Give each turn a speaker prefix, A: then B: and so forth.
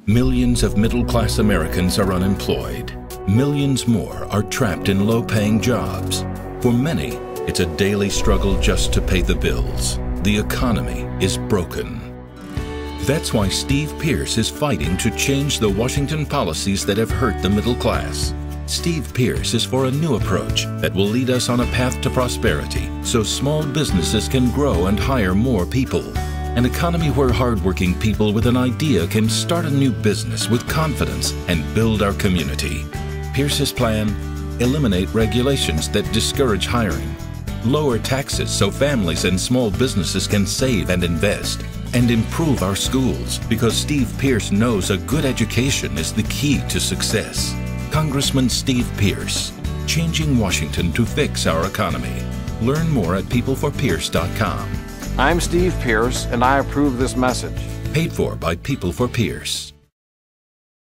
A: Millions of middle-class Americans are unemployed. Millions more are trapped in low-paying jobs. For many, it's a daily struggle just to pay the bills. The economy is broken. That's why Steve Pearce is fighting to change the Washington policies that have hurt the middle class. Steve Pearce is for a new approach that will lead us on a path to prosperity so small businesses can grow and hire more people. An economy where hardworking people with an idea can start a new business with confidence and build our community. Pearce's plan: eliminate regulations that discourage hiring, lower taxes so families and small businesses can save and invest, and improve our schools because Steve Pearce knows a good education is the key to success. Congressman Steve Pearce, changing Washington to fix our economy. Learn more at peopleforpierce.com.
B: I'm Steve Pearce, and I approve this message.
A: Paid for by People for Pearce.